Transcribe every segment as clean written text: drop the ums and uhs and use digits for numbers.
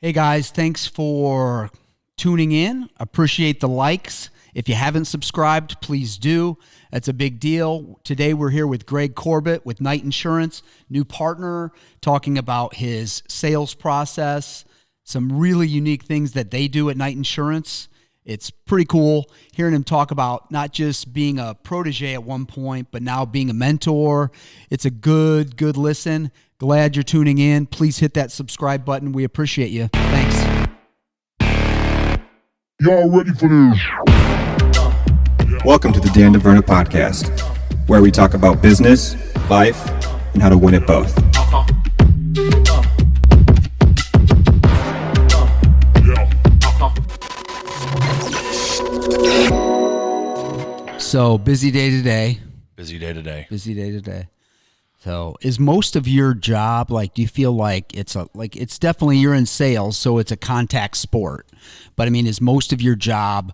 Hey guys, thanks for tuning in. Appreciate the likes. If you haven't subscribed, please do. That's a big deal. Today we're here with Greg Corbitt with Knight Insurance, new partner, talking about his sales process, some really unique things that they do at Knight Insurance. It's pretty cool hearing him talk about not just being a protege at one point, but now being a mentor. It's a good listen. Glad you're tuning in. Please hit that subscribe button. We appreciate you. Thanks. Y'all ready for this? Welcome to the DeVerna podcast, where we talk about business, life, and how to win at both. So busy day today. Busy day today. So is most of your job, do you feel like it's definitely you're in sales, so it's a contact sport. But I mean, is most of your job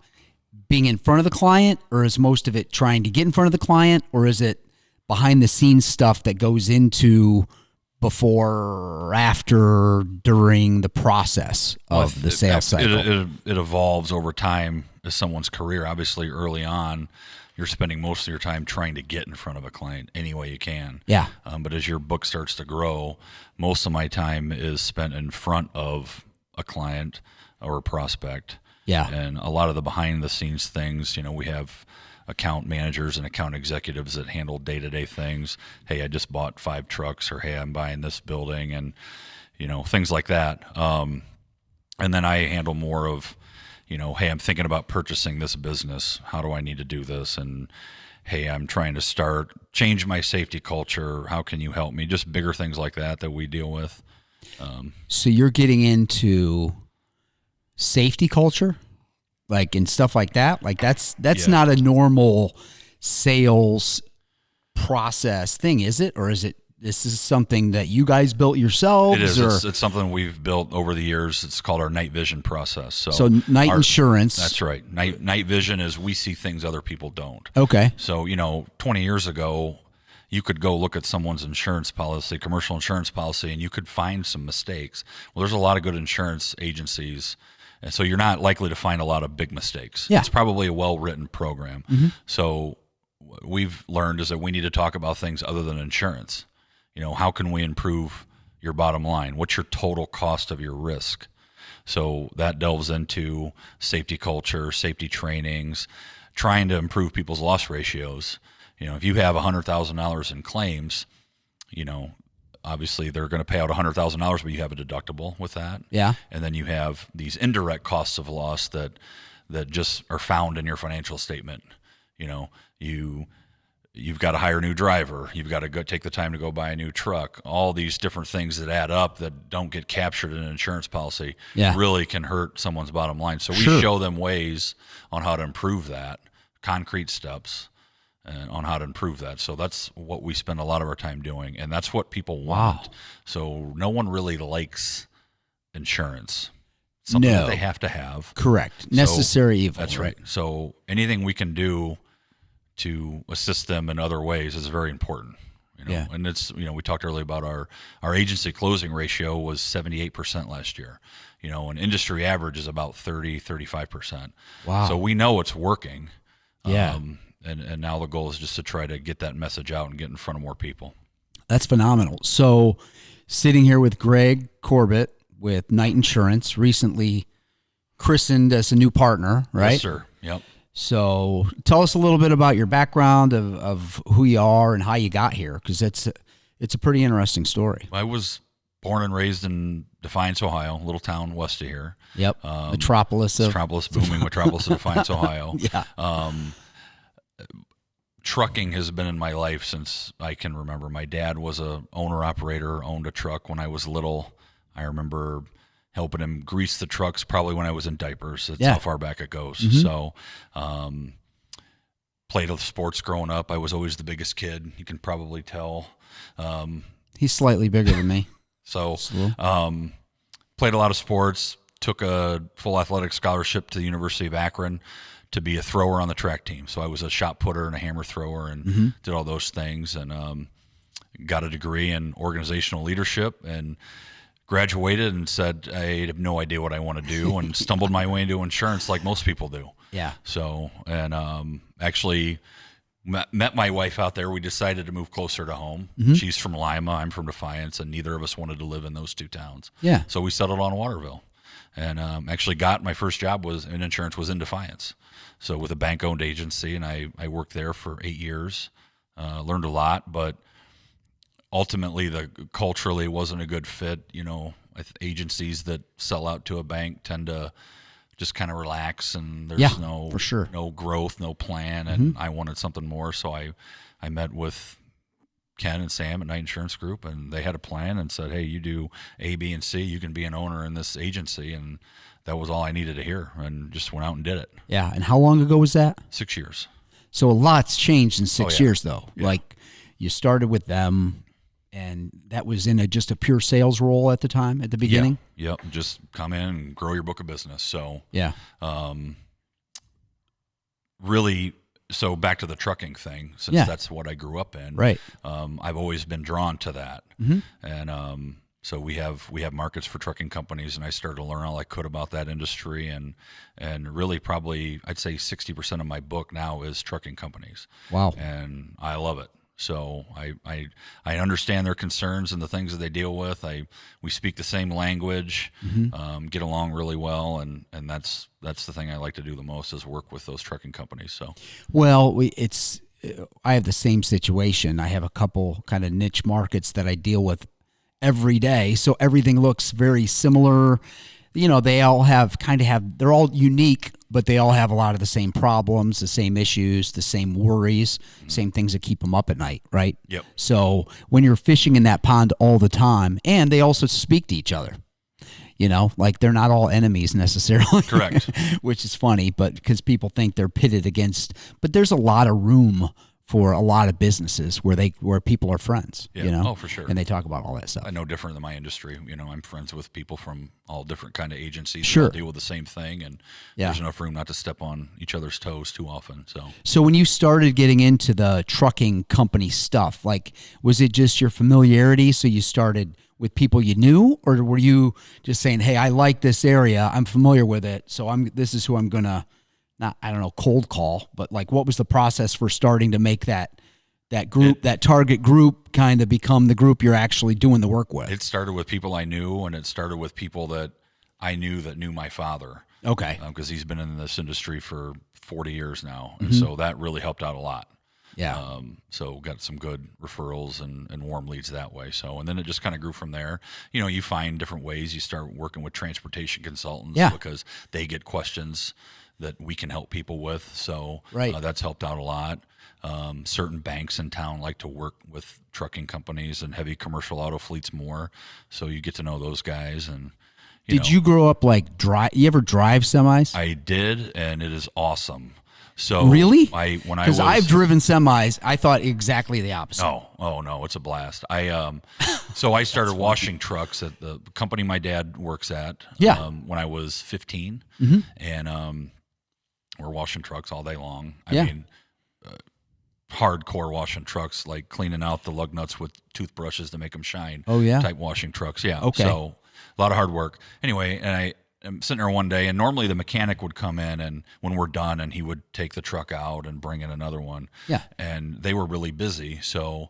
being in front of the client, or is most of it trying to get in front of the client, or is it behind the scenes stuff that goes into before, after, during the process of the sales cycle? It evolves over time as someone's career. Obviously, early on, you're spending most of your time trying to get in front of a client any way you can. Yeah. But as your book starts to grow, most of my time is spent in front of a client or a prospect. Yeah. And a lot of the behind the scenes things, we have account managers and account executives that handle day-to-day things. Hey, I just bought 5 trucks, or hey, I'm buying this building, and things like that. And then I handle more of, hey, I'm thinking about purchasing this business. How do I need to do this? And hey, I'm trying to change my safety culture. How can you help me? Just bigger things like that we deal with. So you're getting into safety culture, and stuff like that. That's Yeah. not a normal sales process thing, is it? Or is it? This is something that you guys built yourselves? It is. Or? It's something we've built over the years. It's called our night vision process. So Knight Insurance. That's right. Night vision is we see things other people don't. Okay. So, 20 years ago, you could go look at someone's insurance policy, commercial insurance policy, and you could find some mistakes. Well, there's a lot of good insurance agencies, and so you're not likely to find a lot of big mistakes. Yeah. It's probably a well-written program. Mm-hmm. So what we've learned is that we need to talk about things other than insurance. How can we improve your bottom line? What's your total cost of your risk? So that delves into safety culture, safety trainings, trying to improve people's loss ratios. If you have $100,000 in claims, obviously they're going to pay out $100,000, but you have a deductible with that. Yeah. And then you have these indirect costs of loss that just are found in your financial statement. You've got to hire a new driver. You've got to go take the time to go buy a new truck. All these different things that add up that don't get captured in an insurance policy really can hurt someone's bottom line. So we show them ways on how to improve that, concrete steps on how to improve that. So that's what we spend a lot of our time doing, and that's what people want. Wow. So no one really likes insurance. Something that they have to have. Correct. Necessary evil. That's right. So anything we can do to assist them in other ways is very important. Yeah. And it's, we talked earlier about our agency closing ratio was 78% last year. An industry average is about 30-35%. Wow. So we know it's working. Yeah. And now the goal is just to try to get that message out and get in front of more people. That's phenomenal. So sitting here with Greg Corbitt with Knight Insurance, recently christened as a new partner, right? Yes, sir. Yep. So tell us a little bit about your background of who you are and how you got here, because it's a pretty interesting story. I was born and raised in Defiance, Ohio, a little town west of here. Yep. Metropolis, booming metropolis of Defiance, Ohio. Yeah. Trucking has been in my life since I can remember. My dad was a owner-operator, owned a truck when I was little. I remember helping him grease the trucks probably when I was in diapers. That's how far back it goes. Mm-hmm. So played sports growing up. I was always the biggest kid. You can probably tell. He's slightly bigger than me. So played a lot of sports, took a full athletic scholarship to the University of Akron to be a thrower on the track team. So I was a shot putter and a hammer thrower and did all those things, and got a degree in organizational leadership and graduated and said, I have no idea what I want to do, and stumbled my way into insurance like most people do. Yeah. So, and actually met my wife out there. We decided to move closer to home. She's from Lima. I'm from Defiance, and neither of us wanted to live in those two towns. Yeah. So we settled on Waterville, and actually got my first job was in insurance was in Defiance. So with a bank-owned agency, and I worked there for 8 years. Learned a lot, but ultimately culturally wasn't a good fit. Agencies that sell out to a bank tend to just kind of relax, and there's no growth, no plan, and I wanted something more. So I met with Ken and Sam at Knight Insurance Group, and they had a plan and said, hey, you do A, B, and C, you can be an owner in this agency. And that was all I needed to hear, and just went out and did it. Yeah. And how long ago was that? 6 years. So a lot's changed in 6 years, though. Yeah. Like, you started with them, and that was in just a pure sales role at the time, at the beginning? Yeah. Yep. Just come in and grow your book of business. So, yeah. Really, so back to the trucking thing, since that's what I grew up in. Right. I've always been drawn to that. And so we have markets for trucking companies, and I started to learn all I could about that industry, and really probably I'd say 60% of my book now is trucking companies. Wow. And I love it. So I understand their concerns and the things that they deal with. We speak the same language, get along really well, and that's the thing I like to do the most is work with those trucking companies. So well, I have the same situation. I have a couple kind of niche markets that I deal with every day, so everything looks very similar. They all they're all unique, but they all have a lot of the same problems, the same issues, the same worries, same things that keep them up at night, right? Yep. So when you're fishing in that pond all the time, and they also speak to each other, like they're not all enemies necessarily. Correct. Which is funny, but because people think they're pitted against, but there's a lot of room for a lot of businesses where people are friends, Oh, for sure. And they talk about all that stuff. I know different than my industry. I'm friends with people from all different kind of agencies. Sure. That deal with the same thing, and there's enough room not to step on each other's toes too often. So when you started getting into the trucking company stuff, like, was it just your familiarity? So you started with people you knew, or were you just saying, hey, I like this area, I'm familiar with it, so this is who I'm gonna, not, I don't know, cold call, but like, what was the process for starting to make that group, that target group, kind of become the group you're actually doing the work with? It started with people I knew, and it started with people that I knew that knew my father. Okay. Because he's been in this industry for 40 years now, and so that really helped out a lot. Yeah. So got some good referrals and warm leads that way. So, and then it just kind of grew from there. You find different ways. You start working with transportation consultants because they get questions that we can help people with. So that's helped out a lot. Certain banks in town like to work with trucking companies and heavy commercial auto fleets more. So you get to know those guys. And did you grow up like you ever drive semis? I did, and it is awesome. So really? Because I've driven semis, I thought exactly the opposite. No, it's a blast. So I started washing trucks at the company my dad works at. When I was 15, and we're washing trucks all day long. I mean, hardcore washing trucks, like cleaning out the lug nuts with toothbrushes to make them shine. Oh yeah, type washing trucks. Yeah. Okay. So a lot of hard work. Anyway, and I'm sitting there one day, and normally the mechanic would come in, and when we're done, and he would take the truck out and bring in another one. Yeah. And they were really busy. So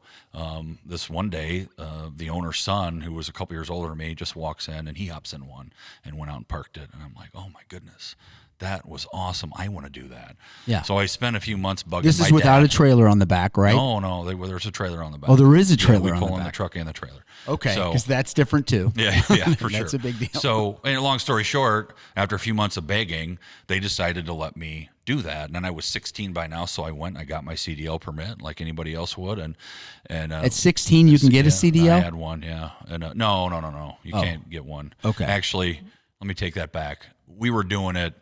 this one day, the owner's son, who was a couple years older than me, just walks in, and he hops in one and went out and parked it. And I'm like, oh my goodness, that was awesome. I want to do that. Yeah. So I spent a few months bugging This is my without dad. a trailer on the back, right? No, there's a trailer on the back. Oh, there is a trailer we on pull the in back. the truck and the trailer. Okay, because that's different too. Yeah, for sure. That's a big deal. So, and long story short, after a few months of begging, they decided to let me do that. And then I was 16 by now, so I got my CDL permit like anybody else would. And at 16, you can get a CDL? I had one, yeah. And no. You can't get one. Okay. Actually, let me take that back. We were doing it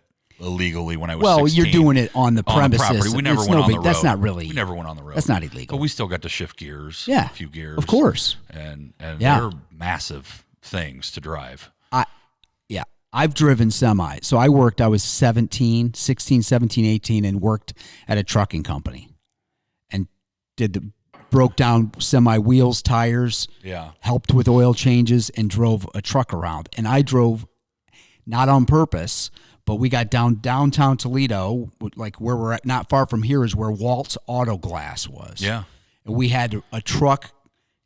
illegally when I was 16. You're doing it on the premises. Property. We never went on the road. That's not really. We never went on the road. That's not illegal. But we still got to shift gears. Yeah, a few gears. Of course. And they're massive things to drive. I've driven semi. So I was 16, 17, 18, and worked at a trucking company and did broke down semi wheels, tires, Yeah. helped with oil changes, and drove a truck around. And I drove not on purpose, but we got downtown Toledo, like where we're at, not far from here is where Walt's Auto Glass was. Yeah. And we had a truck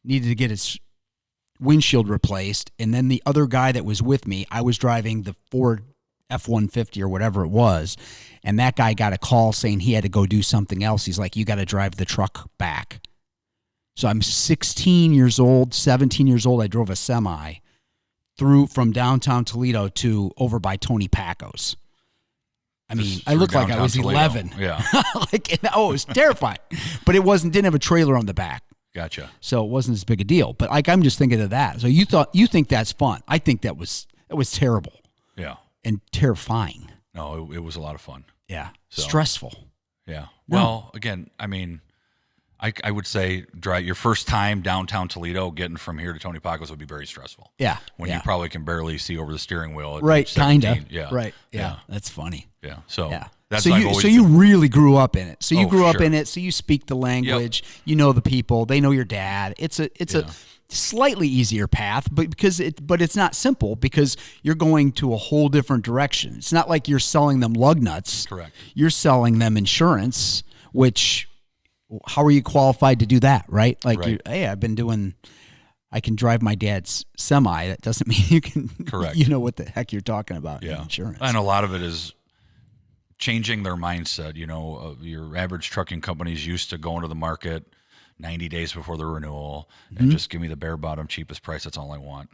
needed to get its windshield replaced, and then the other guy that was with me, I was driving the Ford F-150 or whatever it was, and that guy got a call saying he had to go do something else. He's like, you got to drive the truck back. So I'm 16 years old, 17 years old. I drove a semi through from downtown Toledo to over by Tony Pacco's. I mean, I looked like I was Toledo. 11. Yeah. It was terrifying. But it didn't have a trailer on the back. Gotcha. So it wasn't as big a deal. But like I'm just thinking of that. So you think that's fun. I think that was terrible Yeah. and terrifying. No, it was a lot of fun. Yeah. So, Stressful. Yeah. No. Well, again, I mean, I would say your first time downtown Toledo, getting from here to Tony Pacco's would be very stressful. Yeah. When yeah. you probably can barely see over the steering wheel. At Right. age 17. Kinda. Yeah. Right. Yeah. Yeah. That's funny. Yeah. So Yeah. that's so what I've you always so you been- really grew up in it. So you Oh, grew up sure. in it. So you speak the language. You know the people. They know your dad. It's a Yeah. slightly easier path, but it's not simple because you're going to a whole different direction. It's not like you're selling them lug nuts. Correct. You're selling them insurance, which how are you qualified to do that, right? Like, Right. hey, I can drive my dad's semi. That doesn't mean you can. Correct. You know what the heck you're talking about in Yeah. insurance. And a lot of it is changing their mindset. You know, your average trucking company's used to going to the market 90 days before the renewal and just give me the bare bottom cheapest price. That's all I want.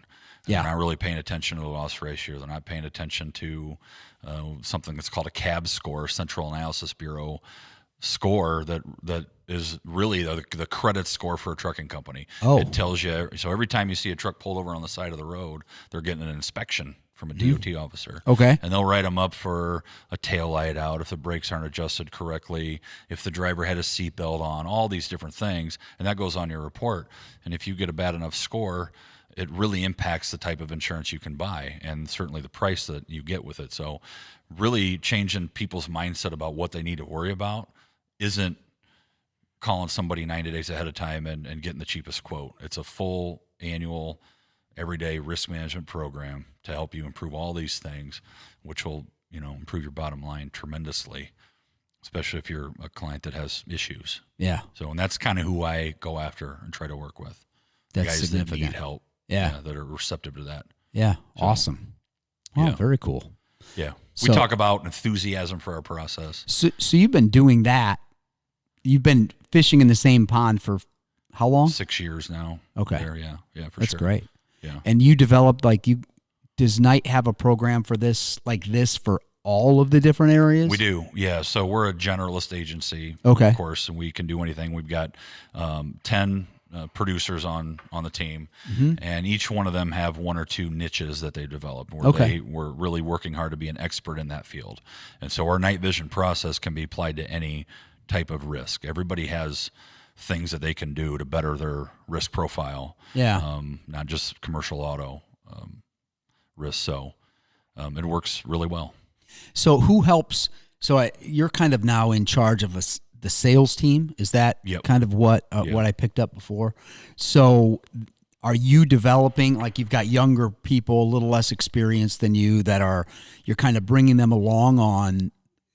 Yeah. They're not really paying attention to the loss ratio. They're not paying attention to something that's called a CAB score, Central Analysis Bureau score that is really the credit score for a trucking company. Oh. It tells you, so every time you see a truck pulled over on the side of the road, they're getting an inspection from a DOT officer. Okay. And they'll write them up for a tail light out, if the brakes aren't adjusted correctly, if the driver had a seatbelt on, all these different things, and that goes on your report. And if you get a bad enough score, it really impacts the type of insurance you can buy and certainly the price that you get with it. So really changing people's mindset about what they need to worry about isn't calling somebody 90 days ahead of time and getting the cheapest quote. It's a full annual, everyday risk management program to help you improve all these things, which will, improve your bottom line tremendously, especially if you're a client that has issues. Yeah. So, and that's kind of who I go after and try to work with. That's Guys that significant. need help. Yeah. That are receptive to that. Yeah. Awesome. Oh, yeah. very cool. Yeah. So- We talk about enthusiasm for our process. So you've been doing that. You've been fishing in the same pond for how long? 6 years now. Okay. There, yeah, for That's sure. great. Yeah. And you developed does Knight have a program for this for all of the different areas? We do, yeah. So we're a generalist agency, Okay. of course, and we can do anything. We've got 10 producers on the team, and each one of them have one or two niches that they develop where Okay. we're really working hard to be an expert in that field. And so our night vision process can be applied to any type of risk. Everybody has things that they can do to better their risk profile. Yeah. Not just commercial auto risk. So it works really well. So who helps? So you're kind of now in charge of the sales team. Is that Yep. kind of what I picked up before? So are you developing, you've got younger people, a little less experienced than you you're kind of bringing them along on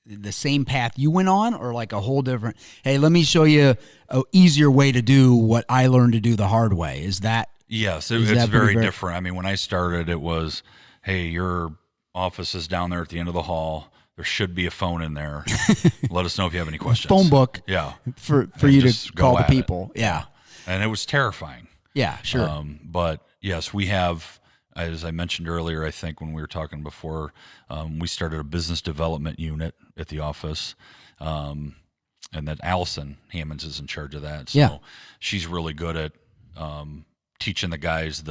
the same path you went on, or a whole different, hey, let me show you a easier way to do what I learned to do the hard way. Is that? Yes, Is it's that very very- different. I mean, when I started, it was, hey, your office is down there at the end of the hall. There should be a phone in there. Let us know if you have any questions. Phone book Yeah. for And you just to go call the at it. people. Yeah. And it was terrifying. Yeah, sure. But yes, we have, as I mentioned earlier, I think when we were talking before, we started a business development unit at the office. And that Allison Hammonds is in charge of that. So Yeah. she's really good at teaching the guys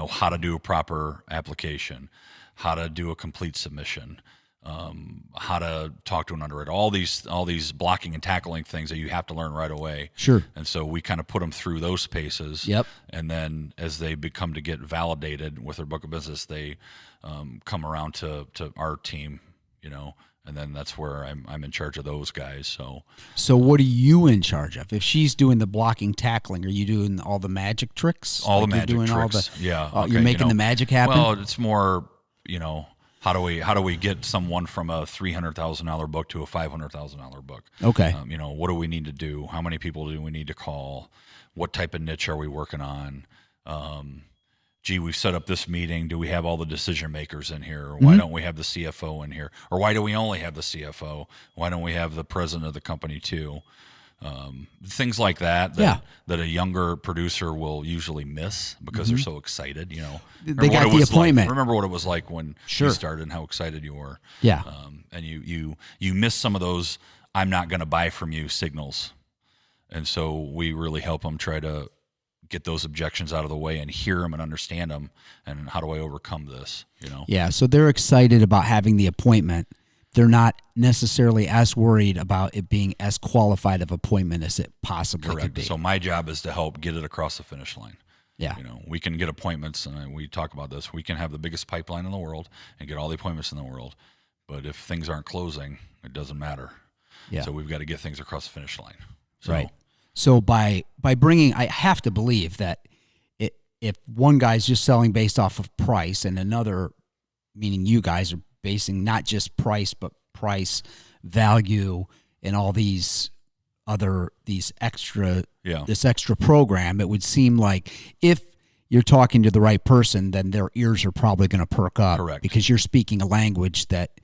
how to do a proper application, how to do a complete submission, how to talk to an underwriter, all these blocking and tackling things that you have to learn right away. Sure. And so we kind of put them through those paces. Yep. And then as they become to get validated with their book of business, they come around to our team and then that's where I'm in charge of those guys. So what are you in charge of? If she's doing the blocking, tackling, are you doing all the magic tricks? All Like the magic you're doing tricks. You're making the magic happen? Well, it's more, how do we get someone from a $300,000 book to a $500,000 book? Okay. What do we need to do? How many people do we need to call? What type of niche are we working on? We've set up this meeting. Do we have all the decision makers in here? Or why don't we have the CFO in here? Or why do we only have the CFO? Why don't we have the president of the company too? Things like that a younger producer will usually miss because they're so excited. They got the appointment. Remember what it was like when you started and how excited you were. Yeah. And you miss some of those I'm not going to buy from you signals. And so we really help them try to get those objections out of the way and hear them and understand them. And how do I overcome this? Yeah. So they're excited about having the appointment. They're not necessarily as worried about it being as qualified of appointment as it possibly could be. So my job is to help get it across the finish line. Yeah. We can get appointments, and we talk about this. We can have the biggest pipeline in the world and get all the appointments in the world. But if things aren't closing, it doesn't matter. Yeah. So we've got to get things across the finish line. Right. So by bringing, I have to believe that if one guy's just selling based off of price and another, meaning you guys are basing not just price, but price, value, and all this extra program, it would seem like if you're talking to the right person, then their ears are probably going to perk up. Correct. Because you're speaking a language that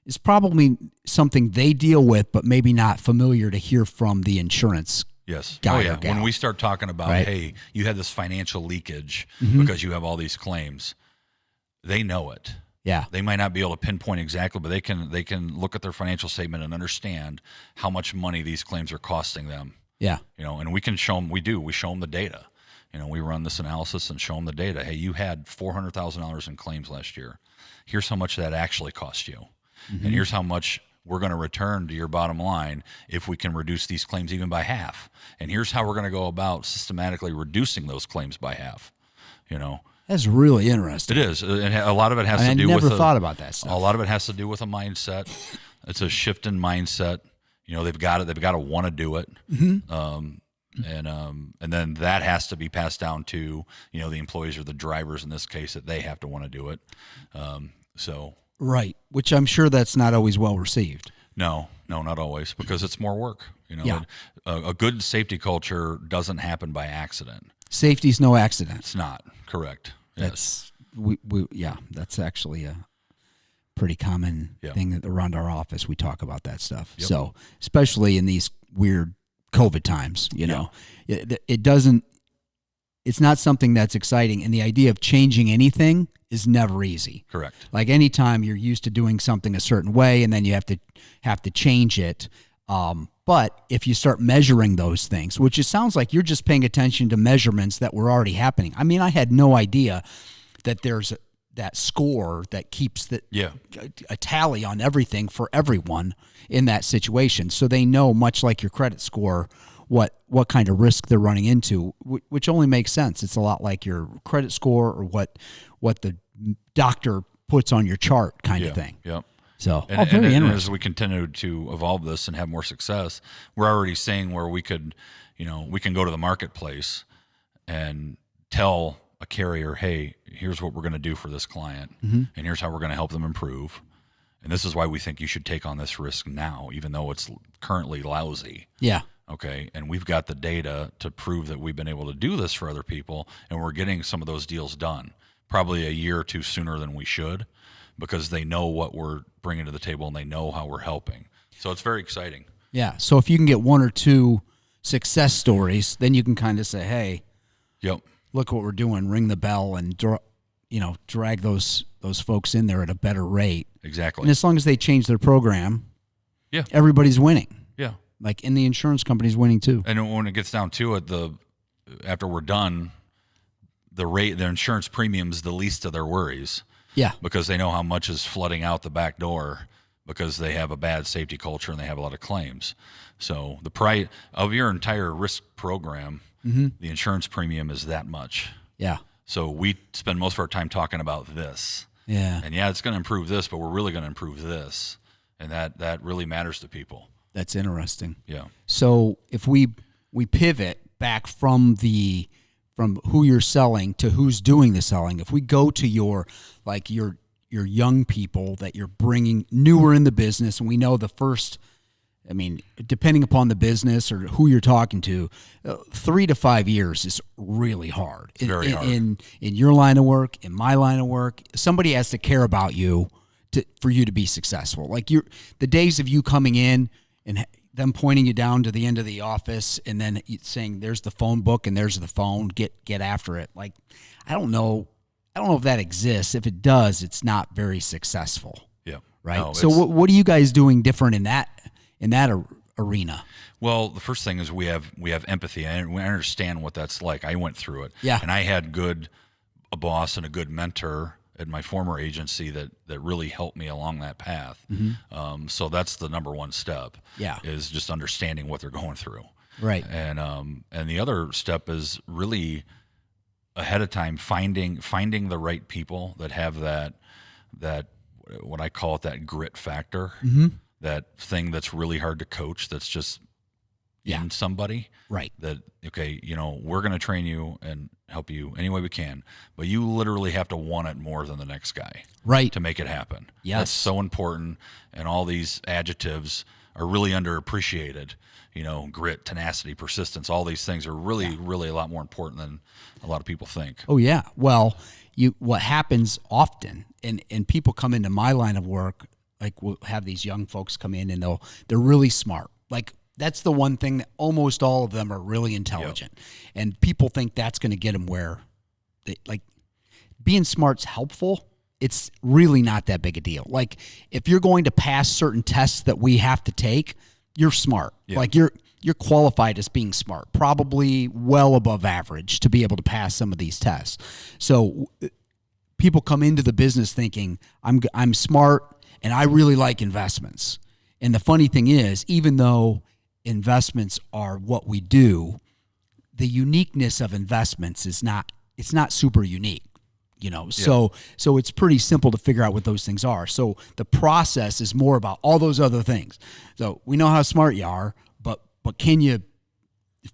is probably something they deal with, but maybe not familiar to hear from the insurance Yes. guy Oh, or yeah. gal. When we start talking about, Right. hey, you had this financial leakage Mm-hmm. because you have all these claims, they know it. Yeah. They might not be able to pinpoint exactly, but they can look at their financial statement and understand how much money these claims are costing them. Yeah. And we can show them. We show them the data. We run this analysis and show them the data. Hey, you had $400,000 in claims last year. Here's how much that actually cost you, and here's how much we're going to return to your bottom line if we can reduce these claims even by half. And here's how we're going to go about systematically reducing those claims by half. That's really interesting. It is, and a lot of it has to I do with. never thought about that stuff. A lot of it has to do with a mindset. It's a shift in mindset. They've got it. They've got to want to do it. And then that has to be passed down to the employees or the drivers in this case, that they have to want to do it. Right, which I'm sure that's not always well received. No, not always, because it's more work. Yeah. A good safety culture doesn't happen by accident. Safety's no accident. It's not. Correct. Yes. That's actually a pretty common thing that around our office. We talk about that stuff. Yep. So especially in these weird COVID times, it doesn't. It's not something that's exciting, and the idea of changing anything is never easy. Correct. Like anytime you're used to doing something a certain way, and then you have to change it. But if you start measuring those things, which it sounds like you're just paying attention to measurements that were already happening. I mean, I had no idea that there's that score that keeps a tally on everything for everyone in that situation. So they know, much like your credit score, what kind of risk they're running into, which only makes sense. It's a lot like your credit score or what the doctor puts on your chart kind of thing. Yep. So, very interesting. And as we continue to evolve this and have more success, we're already seeing where we could, we can go to the marketplace and tell a carrier, hey, here's what we're going to do for this client, and here's how we're going to help them improve. And this is why we think you should take on this risk now, even though it's currently lousy. Yeah. Okay. And we've got the data to prove that we've been able to do this for other people, and we're getting some of those deals done probably a year or two sooner than we should, because they know what we're bringing to the table and they know how we're helping. So it's very exciting. Yeah. So if you can get one or two success stories, then you can kind of say, hey, look what we're doing, ring the bell, and drag those folks in there at a better rate. Exactly. And as long as they change their program, yeah, everybody's winning. Yeah. Like, in the insurance company's winning too. And when it gets down to it, after we're done, the insurance premium's the least of their worries. Yeah. Because they know how much is flooding out the back door because they have a bad safety culture and they have a lot of claims. So the price of your entire risk program, the insurance premium is that much. Yeah. So we spend most of our time talking about this. Yeah. And it's going to improve this, but we're really going to improve this. and that really matters to people. That's interesting. Yeah. So if we pivot back from who you're selling to who's doing the selling, if we go to your young people that you're bringing newer in the business, and we know the first, I mean, depending upon the business or who you're talking to, 3 to 5 years is really hard. Very hard. In your line of work, in my line of work, somebody has to care about you for you to be successful. Like the days of you coming in and them pointing you down to the end of the office and then saying, "There's the phone book and there's the phone. Get after it." Like, I don't know if that exists. If it does, it's not very successful. Yeah. Right. No, so what are you guys doing different in that arena? Well, the first thing is we have empathy, and we understand what that's like. I went through it. Yeah. And I had a boss and a good mentor at my former agency that really helped me along that path. Mm-hmm. So that's the number one step. Yeah. Is just understanding what they're going through. Right. And the other step is really ahead of time finding the right people that have that what I call it, that grit factor. Mm-hmm. That thing that's really hard to coach, that's just in somebody. Right. That, okay, we're going to train you and help you any way we can, but you literally have to want it more than the next guy. Right. To make it happen. Yes. That's so important, and all these adjectives are really underappreciated. Grit, tenacity, persistence, all these things are really, really a lot more important than a lot of people think. Oh, yeah. Well, what happens often, and people come into my line of work, like we'll have these young folks come in and they're really smart. Like, that's the one thing that almost all of them are really intelligent. Yep. And people think that's going to get them where being smart's helpful. It's really not that big a deal. Like, if you're going to pass certain tests that we have to take, you're smart. Yep. Like, you're qualified as being smart, probably well above average to be able to pass some of these tests. So people come into the business thinking I'm smart, and I really like investments. And the funny thing is, even though investments are what we do, the uniqueness of investments it's not super unique, Yeah. So it's pretty simple to figure out what those things are. So the process is more about all those other things. So we know how smart you are, but can you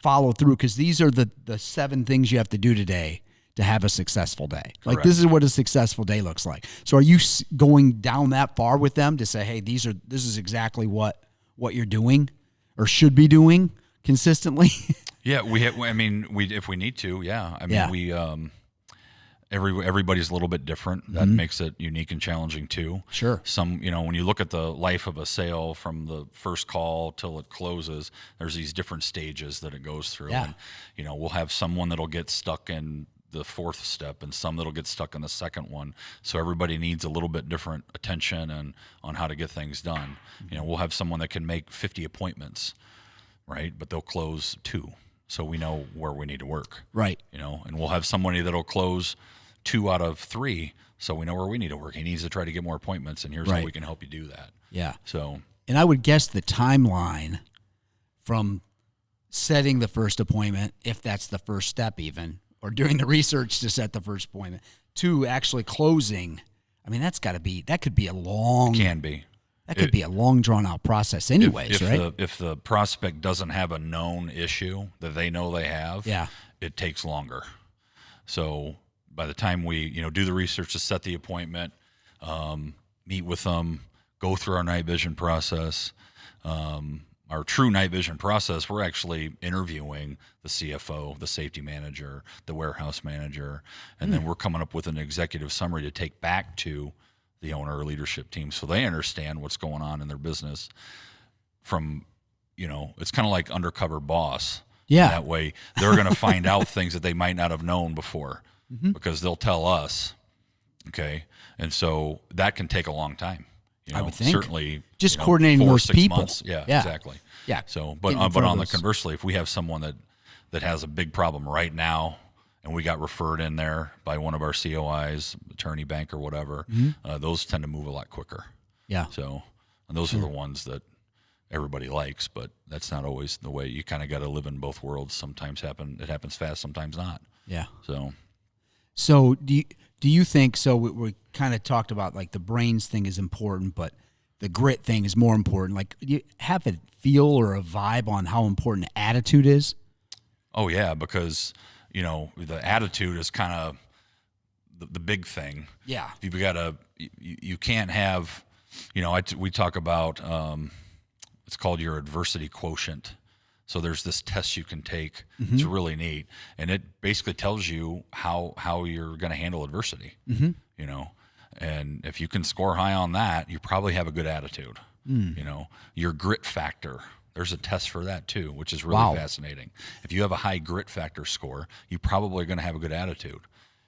follow through? Because these are the 7 things you have to do today to have a successful day. Correct. Like, this is what a successful day looks like. So are you going down that far with them to say, hey, this is exactly what you're doing or should be doing consistently? Yeah, if we need to, yeah. We everybody's a little bit different. That makes it unique and challenging too. Sure. Some, when you look at the life of a sale from the first call till it closes, there's these different stages that it goes through. Yeah. And, we'll have someone that'll get stuck in the 4th step and some that'll get stuck in the 2nd one. So everybody needs a little bit different attention and on how to get things done. We'll have someone that can make 50 appointments, right? But they'll close 2. So we know where we need to work. Right. And we'll have somebody that'll close 2 out of 3. So we know where we need to work. He needs to try to get more appointments, and here's how we can help you do that. Yeah. So, and I would guess the timeline from setting the first appointment, if that's the first step even, or doing the research to set the first appointment, to actually closing, I mean, that could be a long... Can be. That could be a long, drawn-out process anyways, right? If the prospect doesn't have a known issue that they know they have, it takes longer. So by the time we, do the research to set the appointment, meet with them, go through our night vision process, our true night vision process, we're actually interviewing the CFO, the safety manager, the warehouse manager, and then we're coming up with an executive summary to take back to the owner or leadership team so they understand what's going on in their business from, it's kind of like undercover boss. Yeah. That way they're going to find out things that they might not have known before because they'll tell us. Okay. And so that can take a long time. I would think. Certainly just coordinating 4 or those 6 people. months. Yeah, exactly. Yeah. So, but on the conversely, if we have someone that has a big problem right now, and we got referred in there by one of our COIs, attorney, bank, or whatever, those tend to move a lot quicker. Yeah. So, and those are the ones that everybody likes, but that's not always the way. You kind of got to live in both worlds. Sometimes it happens fast, sometimes not. Yeah. So do you think, so we kind of talked about like the brains thing is important, but the grit thing is more important. Like, you have a feel or a vibe on how important attitude is? Oh yeah, because the attitude is kind of the big thing. Yeah. You've got to, you can't have, we talk about, it's called your adversity quotient. So there's this test you can take. Mm-hmm. It's really neat. And it basically tells you how you're going to handle adversity, and if you can score high on that, you probably have a good attitude. Your grit factor, there's a test for that too, which is really fascinating. If you have a high grit factor score, you probably are going to have a good attitude,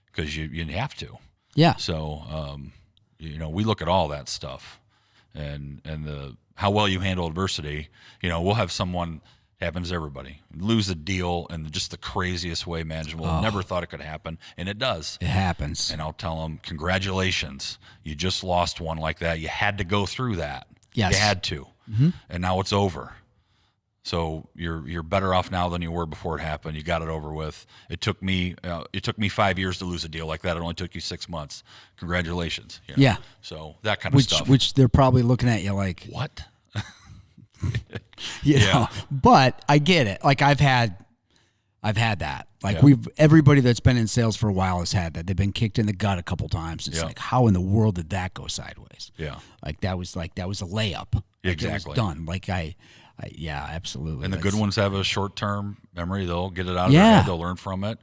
because you have to. Yeah. So, we look at all that stuff, and how well you handle adversity. We'll have someone, happens to everybody, lose a deal in just the craziest way imaginable. Never thought it could happen, and it does. It happens. And I'll tell them, congratulations, you just lost one like that. You had to go through that. Yes. You had to, and now it's over. So you're better off now than you were before it happened. You got it over with. It took me 5 years to lose a deal like that. It only took you 6 months. Congratulations. Yeah. So that kind of stuff. Which they're probably looking at you like, what? you know. But I get it. Like, I've had that. Like, everybody that's been in sales for a while has had that. They've been kicked in the gut a couple times. It's like, how in the world did that go sideways? Yeah. That was a layup. Like, Exactly. it was done. Like, yeah, absolutely. And the good ones have a short-term memory. They'll get it out of their head. They'll learn from it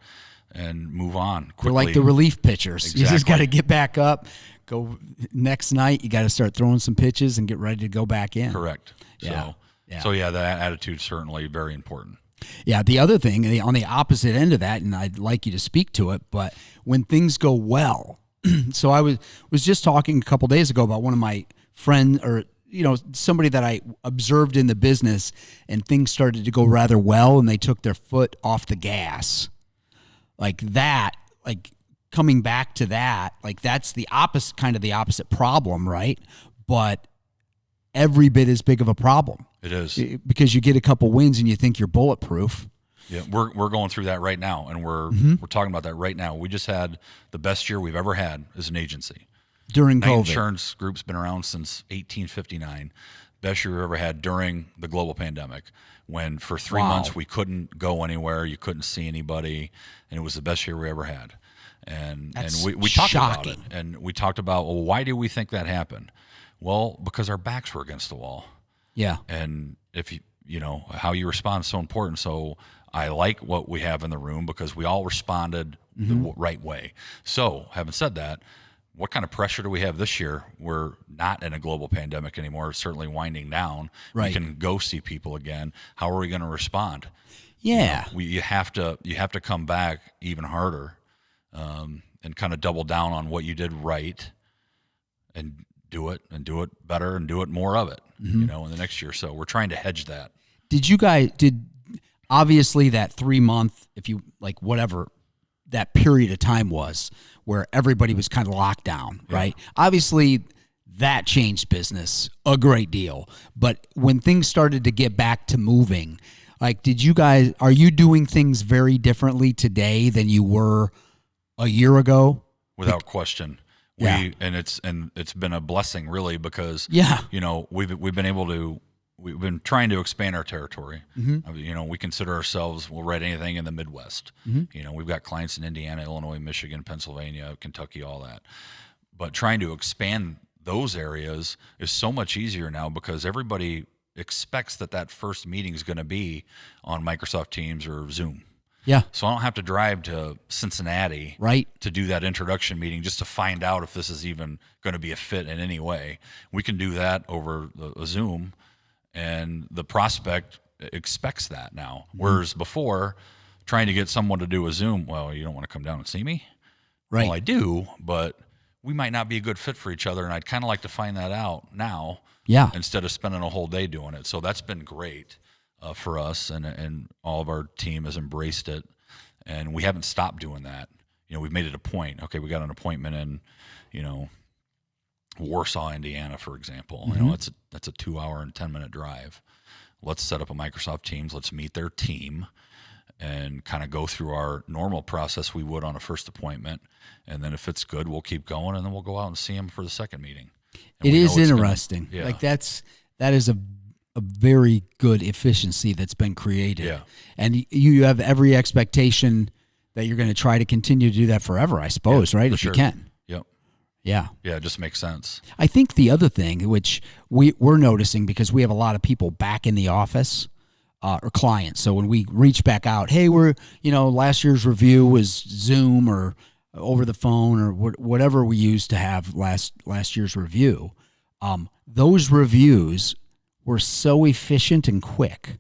and move on quickly. They're like the relief pitchers. Exactly. You just got to get back up. Go next night. You got to start throwing some pitches and get ready to go back in. Correct. Yeah. So that attitude is certainly very important. Yeah. The other thing, on the opposite end of that, and I'd like you to speak to it, but when things go well, so I was just talking a couple days ago about one of my friends, or somebody that I observed in the business, and things started to go rather well, and they took their foot off the gas. Like that, like coming back to that, like that's the opposite problem, right? But every bit as big of a problem. It is. Because you get a couple wins and you think you're bulletproof. Yeah, we're going through that right now, and we're talking about that right now. We just had the best year we've ever had as an agency. During Knight COVID. Insurance Group's been around since 1859. Best year we ever had during the global pandemic, when for 3 months we couldn't go anywhere, you couldn't see anybody, and it was the best year we ever had. And we talked about it, and we talked about, well, why do we think that happened? Well, because our backs were against the wall. Yeah. And if how you respond is so important. So I like what we have in the room, because we all responded the right way. So having said that, what kind of pressure do we have this year? We're not in a global pandemic anymore. It's certainly winding down. Right. We can go see people again. How are we going to respond? Yeah. You have to come back even harder, and kind of double down on what you did right, and do it better, and do it more of it, in the next year. So we're trying to hedge that. Obviously that 3 month, if you like, whatever that period of time was, where everybody was kind of locked down, right? Obviously that changed business a great deal. But when things started to get back to moving, like, are you doing things very differently today than you were a year ago? Without question. And it's been a blessing, really, because we've been trying to expand our territory. We consider ourselves, we'll write anything in the Midwest. We've got clients in Indiana, Illinois, Michigan, Pennsylvania, Kentucky, all that. But trying to expand those areas is so much easier now, because everybody expects that first meeting is going to be on Microsoft Teams or Zoom. Yeah. So I don't have to drive to Cincinnati to do that introduction meeting just to find out if this is even going to be a fit in any way. We can do that over a Zoom, and the prospect expects that now. Whereas before, trying to get someone to do a Zoom, well, you don't want to come down and see me? Right. Well, I do, but we might not be a good fit for each other, and I'd kind of like to find that out now instead of spending a whole day doing it. So that's been great. For us, and all of our team has embraced it, and we haven't stopped doing that. We've made it a point. Okay, we got an appointment in, Warsaw, Indiana, for example. That's a 2 hour and 10-minute drive. Let's set up a Microsoft Teams. Let's meet their team, and kind of go through our normal process we would on a first appointment. And then if it's good, we'll keep going, and then we'll go out and see them for the second meeting. It we is know it's interesting. Gonna, yeah. Like that is a very good efficiency that's been created. Yeah. And you have every expectation that you're going to try to continue to do that forever, I suppose, right? for If sure. you can. Yep. Yeah. Yeah, it just makes sense. I think the other thing, which we're noticing because we have a lot of people back in the office, or clients. So when we reach back out, hey, last year's review was Zoom or over the phone or whatever we used to have last year's review. Those reviews were so efficient and quick.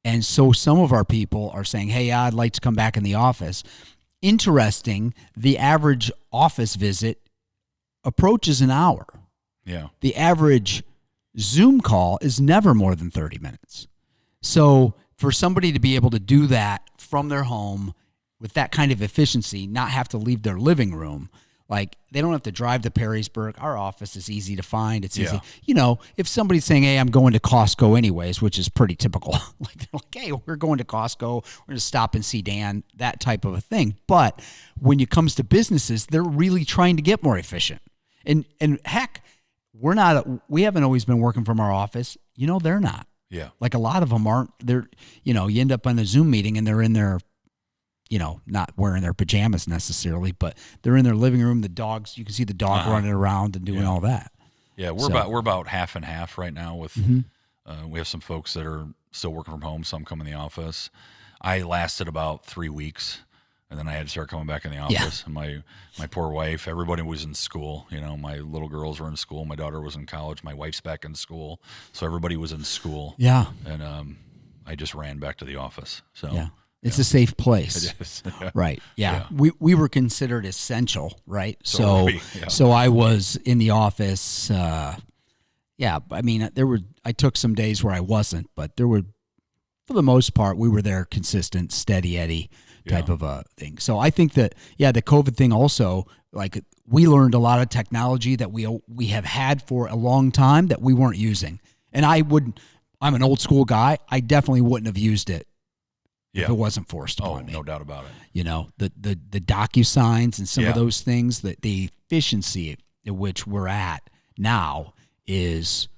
And so some of our people are saying, hey, I'd like to come back in the office. Interesting, the average office visit approaches an hour. Yeah. The average Zoom call is never more than 30 minutes. So for somebody to be able to do that from their home with that kind of efficiency, not have to leave their living room, like they don't have to drive to Perrysburg. Our office is easy to find. It's easy. If somebody's saying, hey, I'm going to Costco anyways, which is pretty typical. Like they're like, hey, we're going to Costco. We're going to stop and see Dan, that type of a thing. But when it comes to businesses, they're really trying to get more efficient. And heck, we haven't always been working from our office. They're not. Yeah. Like a lot of them aren't. They're, you end up on a Zoom meeting and they're in their, not wearing their pajamas necessarily, but they're in their living room. The dogs, you can see the dog running around and doing all that. Yeah, we're about half and half right now. With we have some folks that are still working from home. Some come in the office. I lasted about 3 weeks, and then I had to start coming back in the office. And my poor wife, everybody was in school. My little girls were in school. My daughter was in college. My wife's back in school, so everybody was in school. Yeah, and I just ran back to the office. So yeah. It's a safe place. It is. Right. Yeah. We were considered essential, right? So So I was in the office. I mean, I took some days where I wasn't, but there were, for the most part, we were there consistent, steady Eddie type of a thing. So I think that, the COVID thing also, like we learned a lot of technology that we have had for a long time that we weren't using. And I'm an old school guy. I definitely wouldn't have used it if it wasn't forced upon me. No doubt about it. The DocuSigns and some of those things, that the efficiency at which we're at now is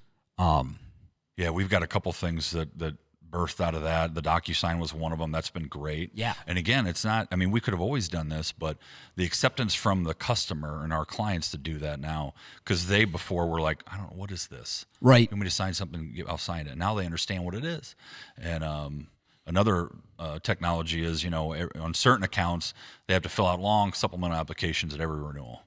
we've got a couple things that birthed out of that. The DocuSign was one of them. That's been great. Yeah. And again, it's not, I mean, we could have always done this, but the acceptance from the customer and our clients to do that now, because they before were like, I don't know, what is this? right. You want me to sign something? I'll sign it. Now they understand what it is. And another technology is, on certain accounts, they have to fill out long supplemental applications at every renewal.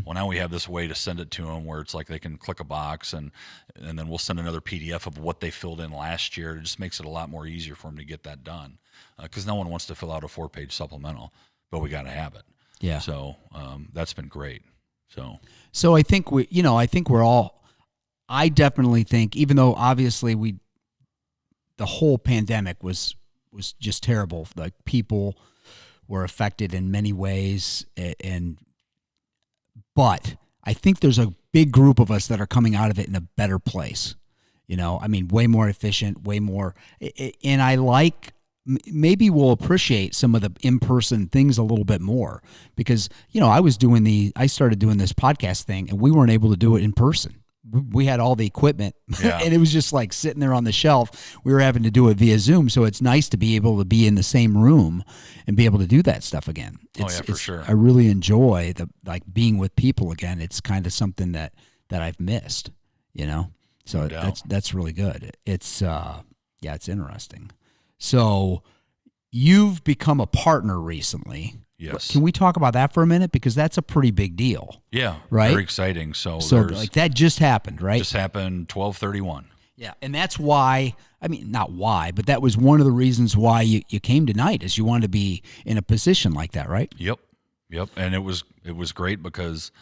Well, now we have this way to send it to them where it's like they can click a box and then we'll send another PDF of what they filled in last year. It just makes it a lot more easier for them to get that done, because no one wants to fill out a 4-page supplemental, but we got to have it. Yeah. So that's been great. So I think I definitely think, even though obviously the whole pandemic was just terrible. Like people were affected in many ways, but I think there's a big group of us that are coming out of it in a better place. I mean, way more efficient, way more, and I like, maybe we'll appreciate some of the in-person things a little bit more, because, I started doing this podcast thing and we weren't able to do it in person. We had all the equipment and it was just like sitting there on the shelf. We were having to do it via Zoom. So it's nice to be able to be in the same room and be able to do that stuff again. For sure. I really enjoy being with people again. It's kind of something that I've missed, so that's really good. It's, it's interesting. So you've become a partner recently. Yes. Can we talk about that for a minute? Because that's a pretty big deal. Yeah. Right? Very exciting. So like that just happened, right? Just happened 12/31. Yeah. And that's why, I mean, not why, but that was one of the reasons why you came tonight, is you wanted to be in a position like that, right? Yep. And it was great because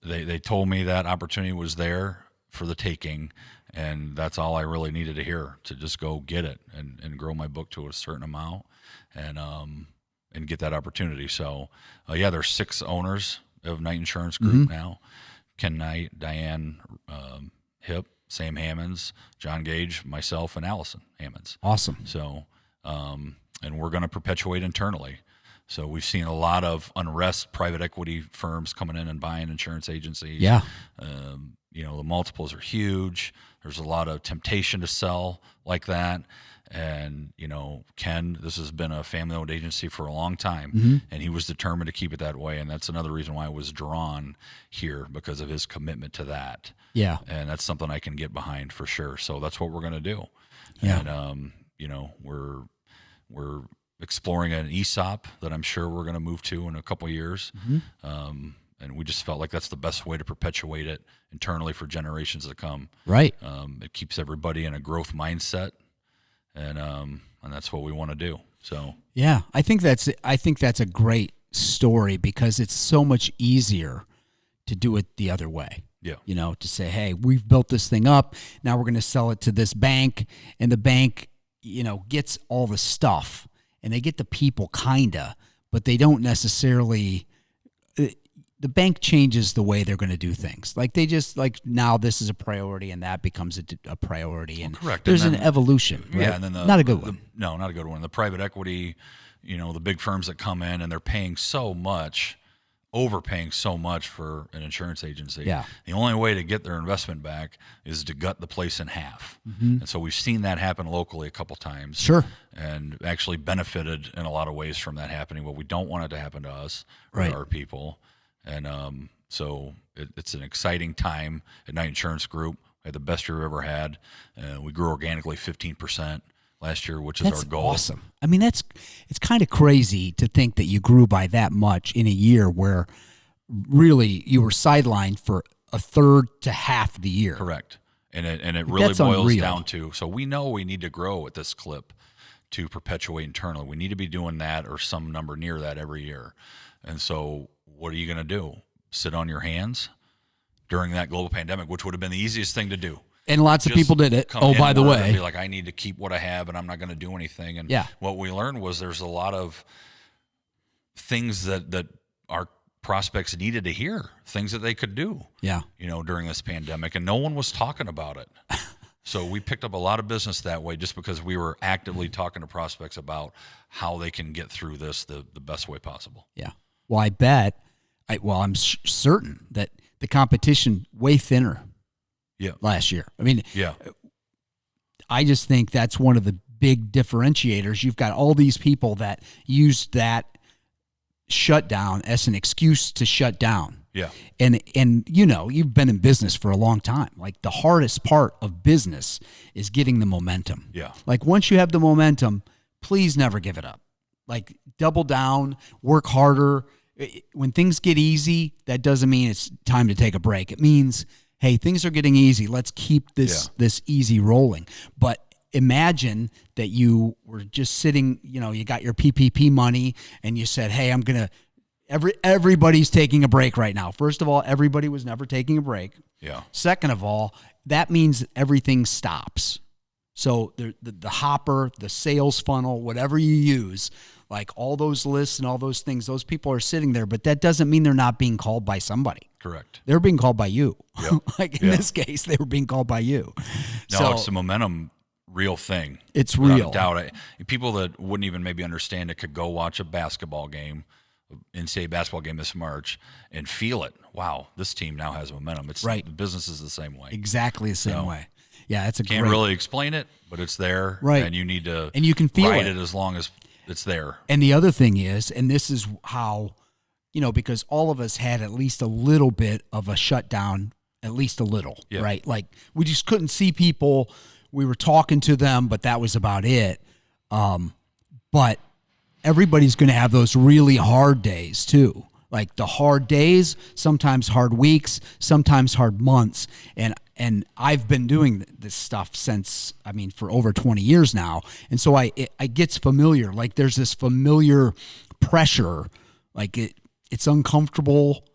they told me that opportunity was there for the taking, and that's all I really needed to hear, to just go get it and grow my book to a certain amount and get that opportunity. So, there's 6 owners of Knight Insurance Group now. Ken Knight, Diane Hip, Sam Hammonds, John Gage, myself, and Allison Hammonds. Awesome. So, and we're going to perpetuate internally. So we've seen a lot of unrest, private equity firms coming in and buying insurance agencies. Yeah. The multiples are huge. There's a lot of temptation to sell like that. And, Ken, this has been a family-owned agency for a long time, and he was determined to keep it that way. And that's another reason why I was drawn here, because of his commitment to that. Yeah. And that's something I can get behind for sure. So that's what we're going to do. Yeah. And, we're exploring an ESOP that I'm sure we're going to move to in a couple of years. And we just felt like that's the best way to perpetuate it internally for generations to come. Right. It keeps everybody in a growth mindset. And that's what we want to do. So yeah, I think that's a great story, because it's so much easier to do it the other way. Yeah. To say, hey, we've built this thing up. Now we're going to sell it to this bank, and the bank, gets all the stuff, and they get the people kinda, but they don't necessarily. The bank changes the way they're going to do things. Like they just now this is a priority, and that becomes a priority. And correct. There's And an evolution. Right? Yeah, and then not a good one. No, not a good one. The private equity, the big firms that come in and they're paying so much, overpaying so much for an insurance agency. Yeah. The only way to get their investment back is to gut the place in half. And so we've seen that happen locally a couple times. Sure. And actually benefited in a lot of ways from that happening. But we don't want it to happen to us or Right. to our people. And so it's an exciting time at Knight Insurance Group. We had the best year we've ever had. We grew organically 15% last year, which is That's our goal. awesome. I mean, it's kind of crazy to think that you grew by that much in a year where really you were sidelined for a third to half the year. Correct. And it really That's boils unreal. down to, so we know we need to grow at this clip to perpetuate internally. We need to be doing that or some number near that every year. And so what are you going to do? Sit on your hands during that global pandemic, which would have been the easiest thing to do. And lots of people did it. Come Oh, by the inward and way. be like, I need to keep what I have, and I'm not going to do anything. And Yeah. what we learned was there's a lot of things that our prospects needed to hear, things that they could do. Yeah. During this pandemic, and no one was talking about it. So we picked up a lot of business that way, just because we were actively talking to prospects about how they can get through this the best way possible. Yeah. Well, I'm certain that the competition way thinner Yeah. last year. I mean, Yeah. I just think that's one of the big differentiators. You've got all these people that used that shutdown as an excuse to shut down. Yeah. And you've been in business for a long time. Like the hardest part of business is getting the momentum. Yeah. Like once you have the momentum, please never give it up. Like double down, work harder. When things get easy, that doesn't mean it's time to take a break. It means, hey, things are getting easy. Let's keep this easy rolling. But imagine that you were just sitting, you got your PPP money and you said, hey, everybody's taking a break right now. First of all, everybody was never taking a break. Yeah. Second of all, that means everything stops. So the hopper, the sales funnel, whatever you use, like all those lists and all those things, those people are sitting there, but that doesn't mean they're not being called by somebody. Correct. They're being called by you. Yep. Like in this case, they were being called by you. No, it's a momentum real thing. It's Without real. a doubt. People that wouldn't even maybe understand it could go watch a basketball game, NCAA basketball game this March, and feel it. Wow, this team now has momentum. It's Right. The business is the same way. Exactly the same way. Yeah, it's a Can't great. really explain it, but it's there. Right. And you need to And you can feel ride it. it as long as it's there. And the other thing is, and this is how, because all of us had at least a little bit of a shutdown, at least a little, Yeah. right? Like we just couldn't see people. We were talking to them, but that was about it. But everybody's going to have those really hard days too. Like the hard days, sometimes hard weeks, sometimes hard months. And I've been doing this stuff for over 20 years now. And so it gets familiar. Like there's this familiar pressure. Like it's uncomfortable.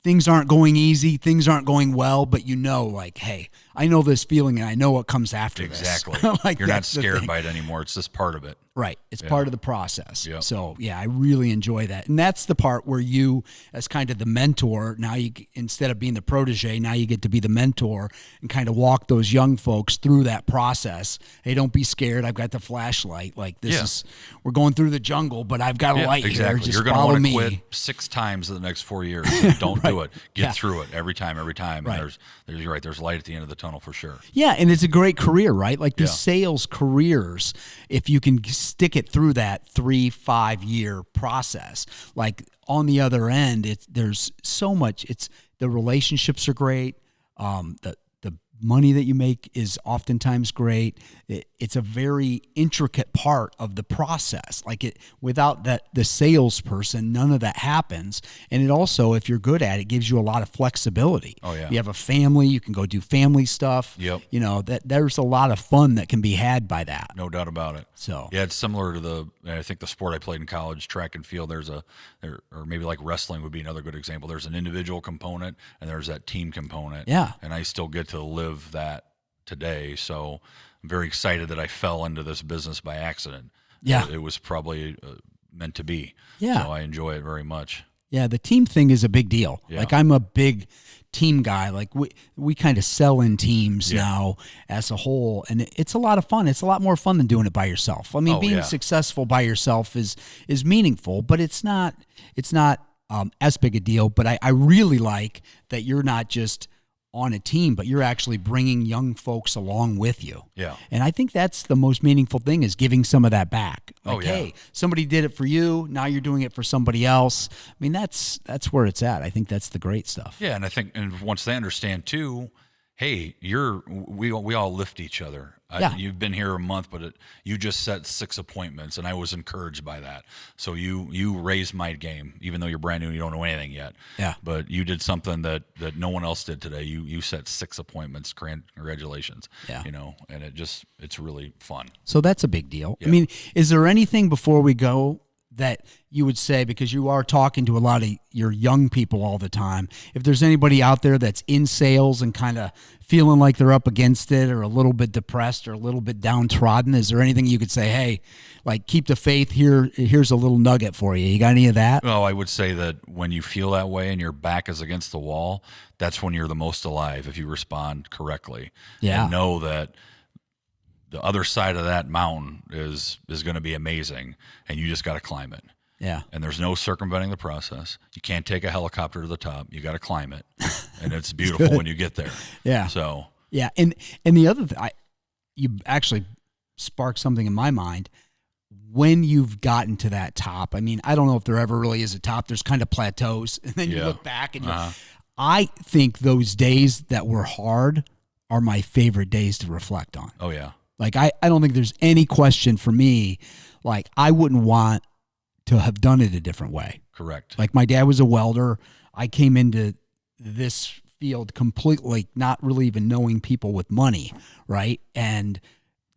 Things aren't going easy. Things aren't going well, but like, hey, I know this feeling and I know what comes after this. Exactly. Like You're not that's the scared thing. by it anymore. It's just part of it. Right. It's part of the process. Yep. So, yeah, I really enjoy that. And that's the part where you, as kind of the mentor, now you, instead of being the protege, now you get to be the mentor and kind of walk those young folks through that process. Hey, don't be scared. I've got the flashlight. Like, this is, we're going through the jungle, but I've got a light here. Just You're going to follow want to me. quit 6 times in the next 4 years. Don't do it. Get through it every time. Right. And you're right. There's light at the end of the tunnel for sure. Yeah, and it's a great career, right? Like these sales careers, if you can stick it through that 3-5 year process, like on the other end, there's so much. It's the relationships are great. The money that you make is oftentimes great. It's a very intricate part of the process. Like without the salesperson, none of that happens. And it also, if you're good at it, gives you a lot of flexibility. Oh, yeah. You have a family, you can go do family stuff. Yep. You know, there's a lot of fun that can be had by that. No doubt about it. So yeah, it's similar to I think the sport I played in college, track and field. Or maybe like wrestling would be another good example. There's an individual component and there's that team component. Yeah. And I still get to live that today. So I'm very excited that I fell into this business by accident. Yeah. It was probably meant to be. Yeah. So I enjoy it very much. Yeah, the team thing is a big deal. Yeah. Like I'm a big team guy. Like we kind of sell in teams now as a whole, and it's a lot of fun. It's a lot more fun than doing it by yourself. I mean, being successful by yourself is meaningful, but it's not as big a deal. But I really like that you're not just on a team, but you're actually bringing young folks along with you. Yeah. And I think that's the most meaningful thing, is giving some of that back. Like, yeah. Hey, somebody did it for you. Now you're doing it for somebody else. I mean, that's where it's at. I think that's the great stuff. Yeah. And I think, and once they understand too, hey, we all lift each other. You've been here a month, but you just set 6 appointments, and I was encouraged by that. So you raised my game, even though you're brand new and you don't know anything yet. Yeah. But you did something that no one else did today. You set 6 appointments. Congratulations. Yeah. You know, and it's really fun. So that's a big deal. Yeah. I mean, is there anything before we go that you would say, because you are talking to a lot of your young people all the time, if there's anybody out there that's in sales and kind of feeling like they're up against it, or a little bit depressed, or a little bit downtrodden, is there anything you could say, hey, like, keep the faith here, here's a little nugget for you? You got any of that? Well, I would say that when you feel that way and your back is against the wall, that's when you're the most alive, if you respond correctly. Yeah. And know that the other side of that mountain is going to be amazing, and you just got to climb it. Yeah. And there's no circumventing the process. You can't take a helicopter to the top. You got to climb it, and it's beautiful when you get there. Yeah. So. Yeah, and the other thing, you actually sparked something in my mind. When you've gotten to that top, I mean, I don't know if there ever really is a top. There's kind of plateaus, and then you look back, and I think those days that were hard are my favorite days to reflect on. Oh yeah. Like, I don't think there's any question for me. Like, I wouldn't want to have done it a different way. Correct. Like, my dad was a welder. I came into this field completely not really even knowing people with money, right? And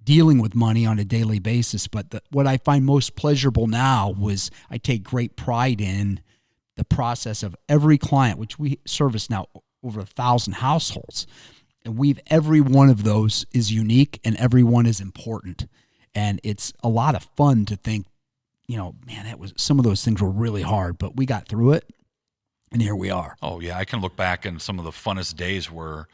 dealing with money on a daily basis. But what I find most pleasurable now was I take great pride in the process of every client, which we service now over 1,000 households. And every one of those is unique, and every one is important. And it's a lot of fun to think, you know, man, some of those things were really hard, but we got through it, and here we are. Oh yeah, I can look back, and some of the funnest days were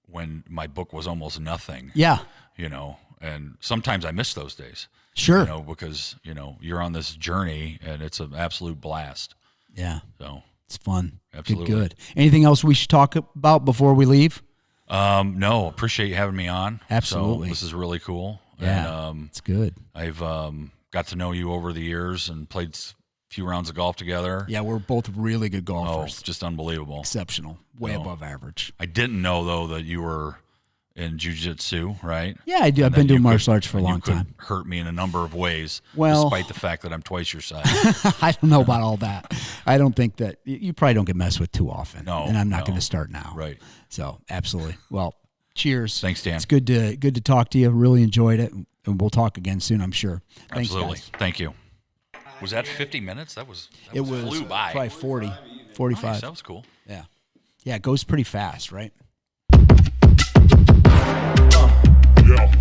when my book was almost nothing. Yeah. You know, and sometimes I miss those days. Sure. You know, because, you know, you're on this journey, and it's an absolute blast. Yeah. So it's fun. Absolutely. Good. Anything else we should talk about before we leave? No, appreciate you having me on. Absolutely. So this is really cool. Yeah, and, it's good. I've got to know you over the years and played a few rounds of golf together. Yeah, we're both really good golfers. Oh, just unbelievable. Exceptional. Way above average. I didn't know, though, that you were in jiu-jitsu, right? Yeah, I do. I've been doing martial arts for a long time. Hurt me in a number of ways, well, despite the fact that I'm twice your size. I don't know about all that. I don't think that you probably don't get messed with too often. No, and I'm not going to start now. Right. So absolutely. Well, cheers. Thanks, Dan. It's good to talk to you. Really enjoyed it, and we'll talk again soon, I'm sure. Thanks, absolutely. Guys. Thank you. Was that 50 minutes? That flew by. Probably 40, 45. Nice, that was cool. Yeah. Yeah, it goes pretty fast, right? Yeah.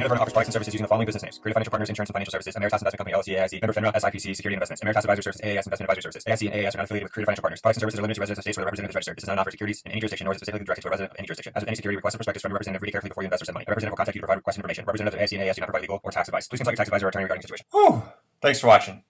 DeVerna offers products and services using the following business names: Creative Financial Partners, Insurance and Financial Services, Ameritas Investment Company, LLC, AIC, member FINRA, SIPC, Security Investments, Ameritas Advisory Services, AAS Investment Advisory Services. AIC and AAS are not affiliated with Creative Financial Partners. Products and services are limited to residents of states where the representative is registered. This is not an offer of securities in any jurisdiction, nor is it specifically directed to a resident of any jurisdiction. As with any security, request a prospectus from your representative. Read it carefully before you invest or send money. A representative will contact you to provide requested information. Representatives of AIC and AAS do not provide legal or tax advice. Please consult your tax advisor or attorney regarding the situation. Whew. Thanks for watching.